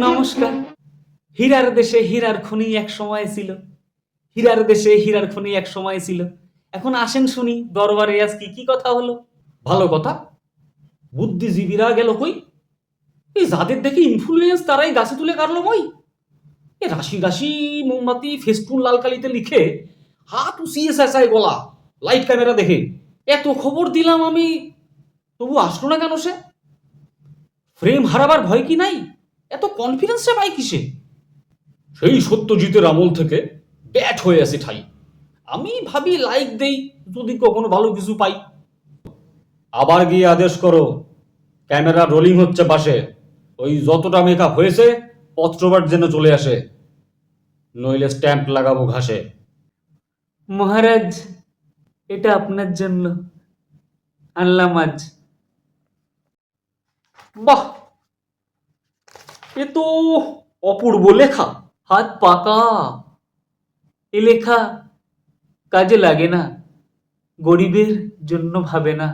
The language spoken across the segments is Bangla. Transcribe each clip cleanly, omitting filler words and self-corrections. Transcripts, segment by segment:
নমস্কার। হীরার দেশে হীরার খনি এক সময় ছিল। হীরার দেশে হীরার খনি এক সময় ছিল। এখন আসেন শুনি দরবারে আজ কি কি কথা হলো। ভালো কথা। বুদ্ধিজীবীরা গেল কই? এই যাদের দেখি ইনফ্লুয়েন্স তারাই গাছে তুলে কাটলো মই। এ রাশি রাশি মোমবাতি ফেস্টুন লাল কালিতে লিখে হাত উসিয়ে চেঁচায় গলা লাইট ক্যামেরা দেখে। এত খবর দিলাম আমি, তবু আসলো না কেন সে? ফ্রেম হারাবার ভয় কি নাই? এত কনফিডেন্সে পাই কিসে? সেই সত্যজিতের আমল থেকে ব্যাট হয়ে আছে ঠাই। আমি ভাবি লাইক দেই যদি কখনো ভালো কিছু পাই। আবার গিয়ে আদেশ করো, ক্যামেরা রোলিং হচ্ছে পাশে, ওই যতটা মেকআপ হয়েছে পত্রপাঠ যেন চলে আসে, নইলে স্ট্যাম্প লাগাবো ঘাসে। মহারাজ, এটা আপনার জন্য আনলাম আজ। বাহ, এ তো অপূর্ব লেখা। হাত পাকা। এ লেখা কাজে লাগে না, গরিবের জন্য ভাবে না।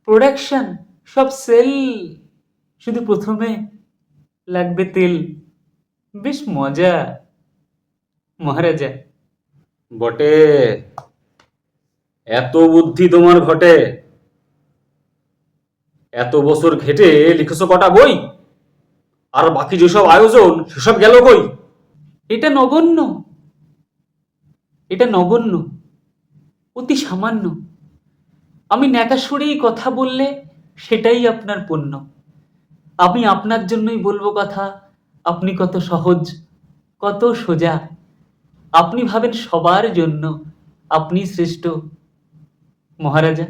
প্রোডাকশন সব সেল, শুধু প্রথমে লাগবে তেল। বেশ মজা মহারাজা। বটে, এত বুদ্ধি তোমার ঘটে? এত বছর ঘেটে লিখেছো কটা বই? আর বাকি যেসব আয়োজন সেসব গেল কই? এটা নগণ্য, এটা নগণ্য, অতি সামান্য। আমি ন্যাকা সুরেই কথা বললে সেটাই আপনার পণ্য। আমি আপনার জন্যই বলবো কথা। আপনি কত সহজ, কত সোজা। আপনি ভাবেন সবার জন্য, আপনি শ্রেষ্ঠ মহারাজা।